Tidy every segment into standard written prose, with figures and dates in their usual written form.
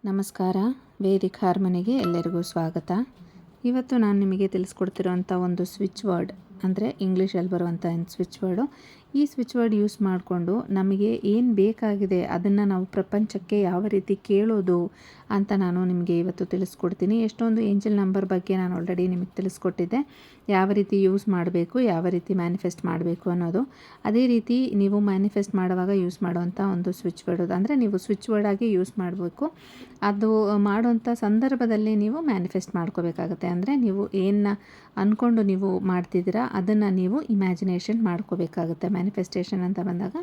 ನಮಸ್ಕಾರ. ವೇದಿಕ್ ಹಾರ್ಮನಿಗೆ ಎಲ್ಲರಿಗೂ ಸ್ವಾಗತ. ಇವತ್ತು ನಾನು ನಿಮಗೆ ತಿಳಿಸ್ಕೊಡ್ತಿರೋಂಥ ಒಂದು ಸ್ವಿಚ್ ವರ್ಡ್ ಅಂದರೆ ಇಂಗ್ಲೀಷಲ್ಲಿ ಬರುವಂಥ ಸ್ವಿಚ್ ವರ್ಡು. ಈ ಸ್ವಿಚ್ ವರ್ಡ್ ಯೂಸ್ ಮಾಡಿಕೊಂಡು ನಮಗೆ ಏನು ಬೇಕಾಗಿದೆ ಅದನ್ನು ನಾವು ಪ್ರಪಂಚಕ್ಕೆ ಯಾವ ರೀತಿ ಕೇಳೋದು ಅಂತ ನಾನು ನಿಮಗೆ ಇವತ್ತು ತಿಳಿಸ್ಕೊಡ್ತೀನಿ. ಎಷ್ಟೊಂದು ಏಂಜಲ್ ನಂಬರ್ ಬಗ್ಗೆ ನಾನು ಆಲ್ರೆಡಿ ನಿಮಗೆ ತಿಳಿಸ್ಕೊಟ್ಟಿದ್ದೆ, ಯಾವ ರೀತಿ ಯೂಸ್ ಮಾಡಬೇಕು, ಯಾವ ರೀತಿ ಮ್ಯಾನಿಫೆಸ್ಟ್ ಮಾಡಬೇಕು ಅನ್ನೋದು. ಅದೇ ರೀತಿ ನೀವು ಮ್ಯಾನಿಫೆಸ್ಟ್ ಮಾಡುವಾಗ ಯೂಸ್ ಮಾಡುವಂಥ ಒಂದು ಸ್ವಿಚ್ ವರ್ಡ್ ಅಂದರೆ ನೀವು ಸ್ವಿಚ್ ವರ್ಡಾಗಿ ಯೂಸ್ ಮಾಡಬೇಕು. ಅದು ಮಾಡುವಂಥ ಸಂದರ್ಭದಲ್ಲಿ ನೀವು ಮ್ಯಾನಿಫೆಸ್ಟ್ ಮಾಡ್ಕೋಬೇಕಾಗುತ್ತೆ. ಅಂದರೆ ನೀವು ಏನು ಅಂದ್ಕೊಂಡು ನೀವು ಮಾಡ್ತಿದ್ದೀರಾ ಅದನ್ನು ನೀವು ಇಮ್ಯಾಜಿನೇಷನ್ ಮಾಡ್ಕೋಬೇಕಾಗುತ್ತೆ. ಮ್ಯಾನಿಫೆಸ್ಟೇಷನ್ ಅಂತ ಬಂದಾಗ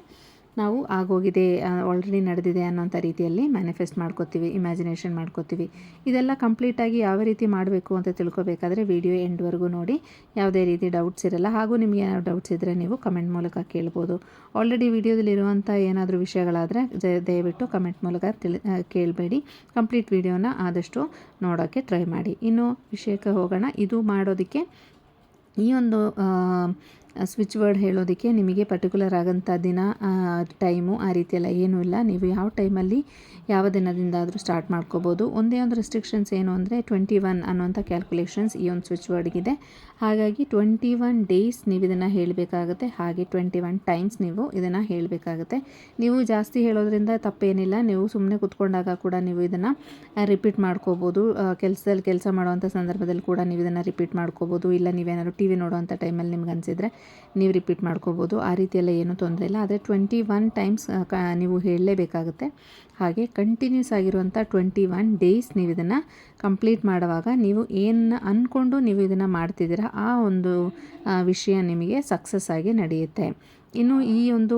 ನಾವು ಆಗೋಗಿದೆ, ಆಲ್ರೆಡಿ ನಡೆದಿದೆ ಅನ್ನೋಂಥ ರೀತಿಯಲ್ಲಿ ಮ್ಯಾನಿಫೆಸ್ಟ್ ಮಾಡ್ಕೋತೀವಿ, ಇಮ್ಯಾಜಿನೇಷನ್ ಮಾಡ್ಕೋತೀವಿ. ಇದೆಲ್ಲ ಕಂಪ್ಲೀಟಾಗಿ ಯಾವ ರೀತಿ ಮಾಡಬೇಕು ಅಂತ ತಿಳ್ಕೊಬೇಕಾದ್ರೆ ವಿಡಿಯೋ ಎಂಡ್ವರೆಗೂ ನೋಡಿ. ಯಾವುದೇ ರೀತಿ ಡೌಟ್ಸ್ ಇರಲ್ಲ. ಹಾಗೂ ನಿಮಗೆ ಏನಾದ್ರು ಡೌಟ್ಸ್ ಇದ್ದರೆ ನೀವು ಕಮೆಂಟ್ ಮೂಲಕ ಕೇಳ್ಬೋದು. ಆಲ್ರೆಡಿ ವಿಡಿಯೋದಲ್ಲಿರುವಂಥ ಏನಾದರೂ ವಿಷಯಗಳಾದರೆ ದಯವಿಟ್ಟು ಕಮೆಂಟ್ ಮೂಲಕ ಕೇಳಬೇಡಿ. ಕಂಪ್ಲೀಟ್ ವಿಡಿಯೋನ ಆದಷ್ಟು ನೋಡೋಕ್ಕೆ ಟ್ರೈ ಮಾಡಿ. ಇನ್ನು ವಿಷಯಕ್ಕೆ ಹೋಗೋಣ. ಇದು ಮಾಡೋದಕ್ಕೆ ಈ ಒಂದು ಸ್ವಿಚ್ ವರ್ಡ್ ಹೇಳೋದಕ್ಕೆ ನಿಮಗೆ ಪರ್ಟಿಕ್ಯುಲರ್ ಆಗೋಂಥ ದಿನ, ಟೈಮು ಆ ರೀತಿಯೆಲ್ಲ ಏನೂ ಇಲ್ಲ. ನೀವು ಯಾವ ಟೈಮಲ್ಲಿ ಯಾವ ದಿನದಿಂದಾದರೂ ಸ್ಟಾರ್ಟ್ ಮಾಡ್ಕೋಬೋದು. ಒಂದೇ ಒಂದು ರೆಸ್ಟ್ರಿಕ್ಷನ್ಸ್ ಏನು ಅಂದರೆ 21 ಅನ್ನೋಂಥ ಕ್ಯಾಲ್ಕುಲೇಷನ್ಸ್ ಈ ಒಂದು ಸ್ವಿಚ್ ವರ್ಡ್ಗಿದೆ. ಹಾಗಾಗಿ 21 ಡೇಸ್ ನೀವು ಇದನ್ನು ಹೇಳಬೇಕಾಗುತ್ತೆ. ಹಾಗೆ 21 ಟೈಮ್ಸ್ ನೀವು ಇದನ್ನು ಹೇಳಬೇಕಾಗುತ್ತೆ. ನೀವು ಜಾಸ್ತಿ ಹೇಳೋದ್ರಿಂದ ತಪ್ಪೇನಿಲ್ಲ. ನೀವು ಸುಮ್ಮನೆ ಕೂತ್ಕೊಂಡಾಗ ಕೂಡ ನೀವು ಇದನ್ನು ರಿಪೀಟ್ ಮಾಡ್ಕೋಬೋದು. ಕೆಲಸದಲ್ಲಿ ಕೆಲಸ ಮಾಡುವಂಥ ಸಂದರ್ಭದಲ್ಲಿ ಕೂಡ ನೀವು ಇದನ್ನು ರಿಪೀಟ್ ಮಾಡ್ಕೋಬೋದು. ಇಲ್ಲ ನೀವೇನಾದ್ರು ಟಿ ವಿ ನೋಡೋವಂಥ ಟೈಮಲ್ಲಿ ನಿಮ್ಗೆ ಅನಿಸಿದರೆ ನೀವು ರಿಪೀಟ್ ಮಾಡ್ಕೋಬೋದು. ಆ ರೀತಿಯೆಲ್ಲ ಏನೂ ತೊಂದರೆ ಇಲ್ಲ. ಆದರೆ 21 ಟೈಮ್ಸ್ ನೀವು ಹೇಳಲೇಬೇಕಾಗುತ್ತೆ. ಹಾಗೆ ಕಂಟಿನ್ಯೂಸ್ ಆಗಿರುವಂಥ 21 ಡೇಸ್ ನೀವು ಇದನ್ನು ಕಂಪ್ಲೀಟ್ ಮಾಡುವಾಗ ನೀವು ಏನು ಅಂದ್ಕೊಂಡು ನೀವು ಇದನ್ನು ಮಾಡ್ತಿದ್ದೀರಾ ಆ ಒಂದು ವಿಷಯ ನಿಮಗೆ ಸಕ್ಸಸ್ ಆಗಿ ನಡೆಯುತ್ತೆ. ಇನ್ನು ಈ ಒಂದು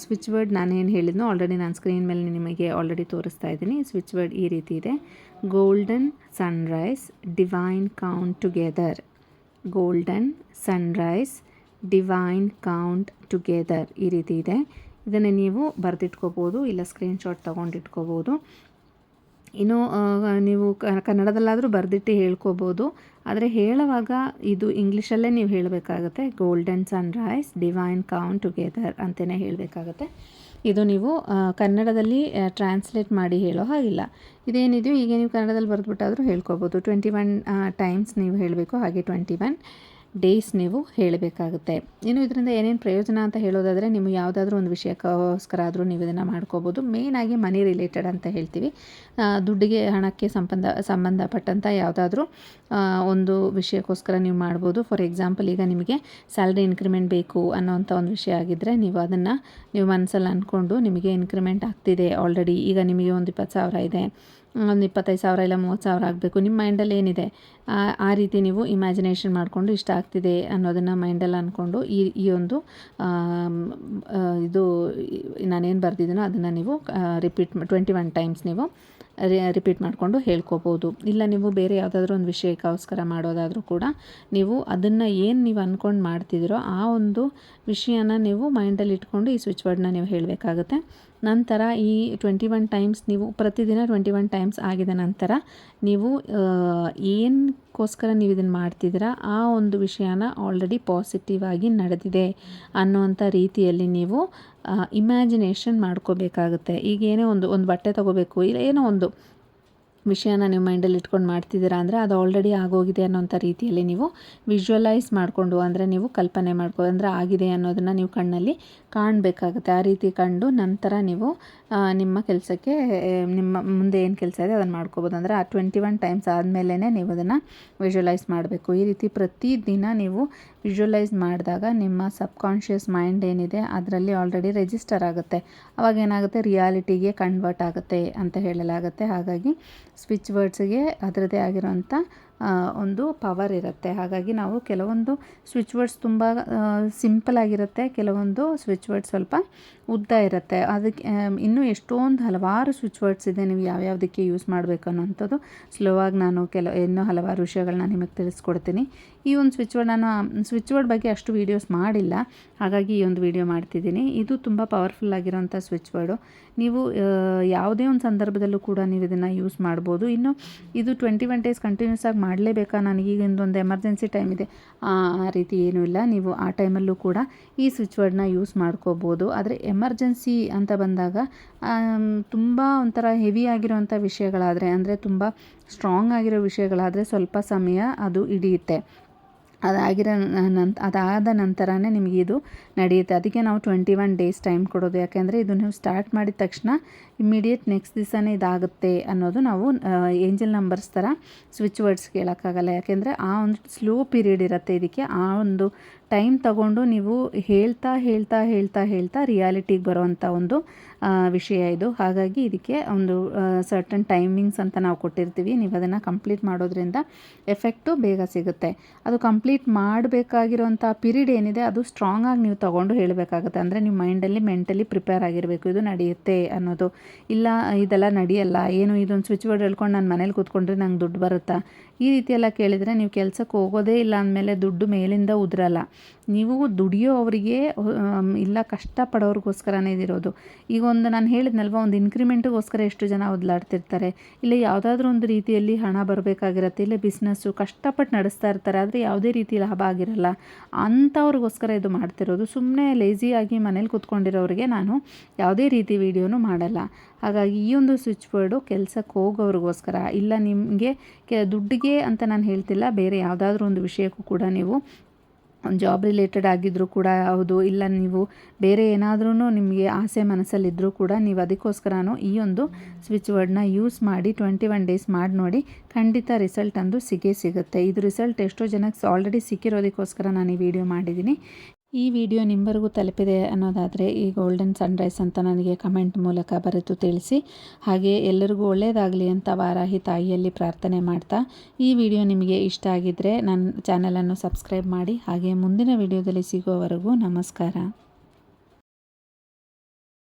ಸ್ವಿಚ್ ವರ್ಡ್ ನಾನೇನು ಹೇಳಿದ್ನೋ ಆಲ್ರೆಡಿ ನಾನು ಸ್ಕ್ರೀನ್ ಮೇಲೆ ನಿಮಗೆ ಆಲ್ರೆಡಿ ತೋರಿಸ್ತಾ ಇದ್ದೀನಿ. ಸ್ವಿಚ್ ವರ್ಡ್ ಈ ರೀತಿ ಇದೆ: golden sunrise, divine count together. Golden sunrise, divine count together ಈ ರೀತಿ ಇದೆ. ಇದನ್ನು ನೀವು ಬರೆದಿಟ್ಕೋಬೋದು, ಇಲ್ಲ ಸ್ಕ್ರೀನ್ಶಾಟ್ ತೊಗೊಂಡಿಟ್ಕೋಬೋದು. ಇನ್ನು ನೀವು ಕನ್ನಡದಲ್ಲಾದರೂ ಬರೆದಿಟ್ಟು ಹೇಳ್ಕೋಬೋದು. ಆದರೆ ಹೇಳುವಾಗ ಇದು ಇಂಗ್ಲೀಷಲ್ಲೇ ನೀವು ಹೇಳಬೇಕಾಗುತ್ತೆ. Golden sunrise, divine count together ಅಂತಲೇ ಹೇಳಬೇಕಾಗುತ್ತೆ. ಇದು ನೀವು ಕನ್ನಡದಲ್ಲಿ ಟ್ರಾನ್ಸ್ಲೇಟ್ ಮಾಡಿ ಹೇಳೋ ಹಾಗಿಲ್ಲ. ಇದೇನಿದೆಯೋ ಈಗ ನೀವು ಕನ್ನಡದಲ್ಲಿ ಬರೆದ್ಬಿಟ್ಟಾದರೂ ಹೇಳ್ಕೊಬೋದು. 21 ಟೈಮ್ಸ್ ನೀವು ಹೇಳಬೇಕು. ಹಾಗೆ 21 ಡೇಸ್ ನೀವು ಹೇಳಬೇಕಾಗುತ್ತೆ. ಇನ್ನು ಇದರಿಂದ ಏನೇನು ಪ್ರಯೋಜನ ಅಂತ ಹೇಳೋದಾದರೆ, ನಿಮಗೆ ಯಾವುದಾದ್ರೂ ಒಂದು ವಿಷಯಕ್ಕೋಸ್ಕರ ಆದರೂ ನೀವು ಇದನ್ನು ಮಾಡ್ಕೋಬೋದು. ಮೇಯ್ನಾಗಿ ಮನಿ ರಿಲೇಟೆಡ್ ಅಂತ ಹೇಳ್ತೀವಿ. ದುಡ್ಡಿಗೆ, ಹಣಕ್ಕೆ ಸಂಬಂಧಪಟ್ಟಂಥ ಯಾವುದಾದ್ರೂ ಒಂದು ವಿಷಯಕ್ಕೋಸ್ಕರ ನೀವು ಮಾಡ್ಬೋದು. ಫಾರ್ ಎಕ್ಸಾಂಪಲ್, ಈಗ ನಿಮಗೆ ಸ್ಯಾಲ್ರಿ ಇನ್ಕ್ರಿಮೆಂಟ್ ಬೇಕು ಅನ್ನೋವಂಥ ಒಂದು ವಿಷಯ ಆಗಿದ್ದರೆ ನೀವು ಅದನ್ನು ನೀವು ಮನಸ್ಸಲ್ಲಿ ಅಂದ್ಕೊಂಡು ನಿಮಗೆ ಇನ್ಕ್ರಿಮೆಂಟ್ ಆಗ್ತಿದೆ ಆಲ್ರೆಡಿ, ಈಗ ನಿಮಗೆ ಒಂದು 20,000 ಇದೆ, ಒಂದು 25,000 ಇಲ್ಲ 30,000 ಆಗಬೇಕು, ನಿಮ್ಮ ಮೈಂಡಲ್ಲಿ ಏನಿದೆ ಆ ರೀತಿ ನೀವು ಇಮ್ಯಾಜಿನೇಷನ್ ಮಾಡಿಕೊಂಡು ಇಷ್ಟ ಆಗ್ತಿದೆ ಅನ್ನೋದನ್ನು ಮೈಂಡಲ್ಲಿ ಅಂದ್ಕೊಂಡು ಈ ಒಂದು ಇದು ನಾನೇನು ಬರೆದಿದ್ದೀನೋ ಅದನ್ನು ನೀವು 21 ಟೈಮ್ಸ್ ನೀವು ರಿಪೀಟ್ ಮಾಡಿಕೊಂಡು ಹೇಳ್ಕೋಬೋದು. ಇಲ್ಲ ನೀವು ಬೇರೆ ಯಾವುದಾದ್ರೂ ಒಂದು ವಿಷಯಕ್ಕೋಸ್ಕರ ಮಾಡೋದಾದರೂ ಕೂಡ ನೀವು ಅದನ್ನು ಏನು ನೀವು ಅಂದ್ಕೊಂಡು ಮಾಡ್ತಿದ್ದೀರೋ ಆ ಒಂದು ವಿಷಯನ ನೀವು ಮೈಂಡಲ್ಲಿ ಇಟ್ಕೊಂಡು ಈ ಸ್ವಿಚ್ ವರ್ಡ್ನ ನೀವು ಹೇಳಬೇಕಾಗುತ್ತೆ. ನಂತರ ಈ 21 ಟೈಮ್ಸ್ ನೀವು ಪ್ರತಿದಿನ 21 ಟೈಮ್ಸ್ ಆಗಿದ ನಂತರ ನೀವು ಏನಕ್ಕೋಸ್ಕರ ನೀವು ಇದನ್ನು ಮಾಡ್ತಿದ್ದೀರಾ ಆ ಒಂದು ವಿಷಯನ ಆಲ್ರೆಡಿ ಪಾಸಿಟಿವ್ ಆಗಿ ನಡೆದಿದೆ ಅನ್ನೋವಂಥ ರೀತಿಯಲ್ಲಿ ನೀವು ಇಮ್ಯಾಜಿನೇಷನ್ ಮಾಡ್ಕೋಬೇಕಾಗುತ್ತೆ. ಈಗ ಏನೋ ಒಂದು ಬಟ್ಟೆ ತೊಗೋಬೇಕು, ಇಲ್ಲ ಏನೋ ಒಂದು ವಿಷಯನ ನೀವು ಮೈಂಡಲ್ಲಿ ಇಟ್ಕೊಂಡು ಮಾಡ್ತಿದ್ದೀರಾ ಅಂದರೆ ಅದು ಆಲ್ರೆಡಿ ಆಗೋಗಿದೆ ಅನ್ನೋಂಥ ರೀತಿಯಲ್ಲಿ ನೀವು ವಿಜುವಲೈಸ್ ಮಾಡಿಕೊಂಡು, ಅಂದರೆ ನೀವು ಕಲ್ಪನೆ ಅಂದರೆ ಆಗಿದೆ ಅನ್ನೋದನ್ನು ನೀವು ಕಣ್ಣಲ್ಲಿ ಕಾಣಬೇಕಾಗುತ್ತೆ. ಆ ರೀತಿ ಕಂಡು ನಂತರ ನೀವು ನಿಮ್ಮ ಕೆಲಸಕ್ಕೆ, ನಿಮ್ಮ ಮುಂದೆ ಏನು ಕೆಲಸ ಇದೆ ಅದನ್ನು ಮಾಡ್ಕೋಬೋದು. ಅಂದರೆ ಆ 21 ಟೈಮ್ಸ್ ಆದಮೇಲೆ ನೀವು ಅದನ್ನು ವಿಜುವಲೈಸ್ ಮಾಡಬೇಕು. ಈ ರೀತಿ ಪ್ರತಿದಿನ ನೀವು ವಿಜುವಲೈಸ್ ಮಾಡಿದಾಗ ನಿಮ್ಮ ಸಬ್ಕಾನ್ಷಿಯಸ್ ಮೈಂಡ್ ಏನಿದೆ ಅದರಲ್ಲಿ ಆಲ್ರೆಡಿ ರಿಜಿಸ್ಟರ್ ಆಗುತ್ತೆ. ಅವಾಗ ಏನಾಗುತ್ತೆ, ರಿಯಾಲಿಟಿಗೆ ಕನ್ವರ್ಟ್ ಆಗುತ್ತೆ ಅಂತ ಹೇಳಲಾಗುತ್ತೆ. ಹಾಗಾಗಿ ಸ್ವಿಚ್ ವರ್ಡ್ಸ್ಗೆ ಅದರದ್ದೇ ಆಗಿರೋಂಥ ಒಂದು ಪವರ್ ಇರುತ್ತೆ. ಹಾಗಾಗಿ ನಾವು ಕೆಲವೊಂದು ಸ್ವಿಚ್ ವರ್ಡ್ಸ್ ತುಂಬ ಸಿಂಪಲ್ ಆಗಿರುತ್ತೆ, ಕೆಲವೊಂದು ಸ್ವಿಚ್ ವರ್ಡ್ಸ್ ಸ್ವಲ್ಪ ಉದ್ದ ಇರುತ್ತೆ. ಅದಕ್ಕೆ ಇನ್ನೂ ಎಷ್ಟೊಂದು ಹಲವಾರು ಸ್ವಿಚ್ ವರ್ಡ್ಸ್ ಇದೆ. ನೀವು ಯಾವ್ಯಾವುದಕ್ಕೆ ಯೂಸ್ ಮಾಡಬೇಕು ಅನ್ನೋಂಥದ್ದು ಸ್ಲೋ ಆಗಿ ನಾನು ಇನ್ನೂ ಹಲವಾರು ವಿಷಯಗಳನ್ನ ನಿಮಗೆ ತಿಳಿಸ್ಕೊಡ್ತೀನಿ. ಈ ಒಂದು ಸ್ವಿಚ್ ವರ್ಡ್ ಬಗ್ಗೆ ಅಷ್ಟು ವೀಡಿಯೋಸ್ ಮಾಡಿಲ್ಲ, ಹಾಗಾಗಿ ಈ ಒಂದು ವಿಡಿಯೋ ಮಾಡ್ತಿದ್ದೀನಿ. ಇದು ತುಂಬ ಪವರ್ಫುಲ್ ಆಗಿರೋಂಥ ಸ್ವಿಚ್ ವರ್ಡು. ನೀವು ಯಾವುದೇ ಒಂದು ಸಂದರ್ಭದಲ್ಲೂ ಕೂಡ ನೀವು ಇದನ್ನು ಯೂಸ್ ಮಾಡ್ಬೋದು. ಇನ್ನು ಇದು 21 ಡೇಸ್ ಕಂಟಿನ್ಯೂಸ್ ಆಗಿ ಮಾಡಲೇಬೇಕಾ, ನನಗೀಗ ಒಂದು ಎಮರ್ಜೆನ್ಸಿ ಟೈಮ್ ಇದೆ, ಆ ರೀತಿ ಏನೂ ಇಲ್ಲ. ನೀವು ಆ ಟೈಮಲ್ಲೂ ಕೂಡ ಈ ಸ್ವಿಚ್ ವರ್ಡ್ನ ಯೂಸ್ ಮಾಡ್ಕೋಬೋದು. ಆದರೆ ಎಮರ್ಜೆನ್ಸಿ ಅಂತ ಬಂದಾಗ ತುಂಬ ಒಂಥರ ಹೆವಿ ಆಗಿರೋವಂಥ ವಿಷಯಗಳಾದರೆ, ಅಂದರೆ ತುಂಬ ಸ್ಟ್ರಾಂಗ್ ಆಗಿರೋ ವಿಷಯಗಳಾದರೆ ಸ್ವಲ್ಪ ಸಮಯ ಅದು ಹಿಡಿಯುತ್ತೆ. ಅದಾದ ನಂತರನೇ ನಿಮಗೆ ಇದು ನಡೆಯುತ್ತೆ. ಅದಕ್ಕೆ ನಾವು 21 ಡೇಸ್ ಟೈಮ್ ಕೊಡೋದು. ಯಾಕೆಂದರೆ ಇದು ನೀವು ಸ್ಟಾರ್ಟ್ ಮಾಡಿದ ತಕ್ಷಣ ಇಮ್ಮಿಡಿಯೇಟ್ ನೆಕ್ಸ್ಟ್ ದಿವಸನೇ ಇದಾಗುತ್ತೆ ಅನ್ನೋದು ನಾವು ಏಂಜಲ್ ನಂಬರ್ಸ್ ಥರ ಸ್ವಿಚ್ ವರ್ಡ್ಸ್ ಕೇಳೋಕ್ಕಾಗಲ್ಲ. ಯಾಕೆಂದರೆ ಆ ಒಂದು ಸ್ಲೋ ಪೀರಿಯಡ್ ಇರುತ್ತೆ ಇದಕ್ಕೆ. ಆ ಒಂದು ಟೈಮ್ ತಗೊಂಡು ನೀವು ಹೇಳ್ತಾ ರಿಯಾಲಿಟಿಗೆ ಬರೋವಂಥ ಒಂದು ವಿಷಯ ಇದು. ಹಾಗಾಗಿ ಇದಕ್ಕೆ ಒಂದು ಸರ್ಟನ್ ಟೈಮಿಂಗ್ಸ್ ಅಂತ ನಾವು ಕೊಟ್ಟಿರ್ತೀವಿ. ನೀವು ಅದನ್ನು ಕಂಪ್ಲೀಟ್ ಮಾಡೋದ್ರಿಂದ ಎಫೆಕ್ಟು ಬೇಗ ಸಿಗುತ್ತೆ. ಅದು ಕಂಪ್ಲೀಟ್ ಮಾಡಬೇಕಾಗಿರೋಂಥ ಪೀರಿಯಡ್ ಏನಿದೆ ಅದು ಸ್ಟ್ರಾಂಗಾಗಿ ನೀವು ತೊಗೊಂಡು ಹೇಳಬೇಕಾಗುತ್ತೆ. ಅಂದರೆ ನಿಮ್ಮ ಮೈಂಡಲ್ಲಿ ಮೆಂಟಲಿ ಪ್ರಿಪೇರ್ ಆಗಿರಬೇಕು, ಇದು ನಡೆಯುತ್ತೆ ಅನ್ನೋದು. ಇಲ್ಲ ಇದೆಲ್ಲ ನಡೆಯಲ್ಲ, ಏನು ಇದೊಂದು ಸ್ವಿಚ್ ವರ್ಡ್ ಹೇಳ್ಕೊಂಡು ನಾನು ಮನೇಲಿ ಕೂತ್ಕೊಂಡ್ರೆ ನಂಗೆ ದುಡ್ಡು ಬರುತ್ತಾ, ಈ ರೀತಿಯೆಲ್ಲ ಕೇಳಿದರೆ ನೀವು ಕೆಲಸಕ್ಕೆ ಹೋಗೋದೇ ಇಲ್ಲ ಅಂದಮೇಲೆ ದುಡ್ಡು ಮೇಲಿಂದ ಉದುರಲ್ಲ. ನೀವು ದುಡಿಯೋ ಅವರಿಗೆ ಇಲ್ಲ, ಕಷ್ಟಪಡೋರಿಗೋಸ್ಕರನೇ ಇದಿರೋದು. ಈಗ ನಾನು ಹೇಳಿದ್ನಲ್ವ, ಒಂದು ಇನ್ಕ್ರಿಮೆಂಟಿಗೋಸ್ಕರ ಎಷ್ಟು ಜನ ಒದ್ಲಾಡ್ತಿರ್ತಾರೆ. ಇಲ್ಲ ಯಾವುದಾದ್ರೂ ಒಂದು ರೀತಿಯಲ್ಲಿ ಹಣ ಬರಬೇಕಾಗಿರುತ್ತೆ, ಇಲ್ಲ ಬಿಸ್ನೆಸ್ಸು ಕಷ್ಟಪಟ್ಟು ನಡೆಸ್ತಾ ಇರ್ತಾರೆ, ಆದರೆ ಯಾವುದೇ ರೀತಿ ಲಾಭ ಆಗಿರಲ್ಲ. ಅಂಥವ್ರಿಗೋಸ್ಕರ ಇದು ಮಾಡ್ತಿರೋದು. ಸುಮ್ಮನೆ ಲೇಸಿಯಾಗಿ ಮನೇಲಿ ಕೂತ್ಕೊಂಡಿರೋರಿಗೆ ನಾನು ಯಾವುದೇ ರೀತಿ ವೀಡಿಯೋನು ಮಾಡಲ್ಲ. ಹಾಗಾಗಿ ಈ ಒಂದು ಸ್ವಿಚ್ ವರ್ಡು ಕೆಲಸಕ್ಕೆ ಹೋಗೋರಿಗೋಸ್ಕರ, ಇಲ್ಲ ನಿಮಗೆ ದುಡ್ಡಿಗೆ ಅಂತ ನಾನು ಹೇಳ್ತಿಲ್ಲ, ಬೇರೆ ಯಾವುದಾದ್ರೂ ಒಂದು ವಿಷಯಕ್ಕೂ ಕೂಡ ನೀವು ಜಾಬ್ ರಿಲೇಟೆಡ್ ಆಗಿದ್ದರೂ ಕೂಡ ಹೌದು, ಇಲ್ಲ ನೀವು ಬೇರೆ ಏನಾದ್ರೂ ನಿಮಗೆ ಆಸೆ ಮನಸ್ಸಲ್ಲಿದ್ದರೂ ಕೂಡ ನೀವು ಅದಕ್ಕೋಸ್ಕರನೂ ಈ ಒಂದು ಸ್ವಿಚ್ ವರ್ಡ್ನ ಯೂಸ್ ಮಾಡಿ 21 ಡೇಸ್ ಮಾಡಿ ನೋಡಿ. ಖಂಡಿತ ರಿಸಲ್ಟ್ ಅಂದು ಸಿಗುತ್ತೆ. ಇದು ರಿಸಲ್ಟ್ ಎಷ್ಟೋ ಜನಕ್ಕೆ ಆಲ್ರೆಡಿ ಸಿಕ್ಕಿರೋದಕ್ಕೋಸ್ಕರ ನಾನು ಈ ವಿಡಿಯೋ ಮಾಡಿದ್ದೀನಿ. ಈ ವಿಡಿಯೋ ನಿಮ್ಮವರೆಗೂ ತಲುಪಿದೆ ಅನ್ನೋದಾದರೆ ಈ ಗೋಲ್ಡನ್ ಸನ್ರೈಸ್ ಅಂತ ನನಗೆ ಕಮೆಂಟ್ ಮೂಲಕ ಬರೆದು ತಿಳಿಸಿ. ಹಾಗೆ ಎಲ್ಲರಿಗೂ ಒಳ್ಳೆಯದಾಗಲಿ ಅಂತ ವಾರಾಹಿ ತಾಯಿಯಲ್ಲಿ ಪ್ರಾರ್ಥನೆ ಮಾಡ್ತಾ, ಈ ವಿಡಿಯೋ ನಿಮಗೆ ಇಷ್ಟ ಆಗಿದ್ದರೆ ನನ್ನ ಚಾನಲನ್ನು ಸಬ್ಸ್ಕ್ರೈಬ್ ಮಾಡಿ. ಹಾಗೆ ಮುಂದಿನ ವಿಡಿಯೋದಲ್ಲಿ ಸಿಗೋವರೆಗೂ ನಮಸ್ಕಾರ.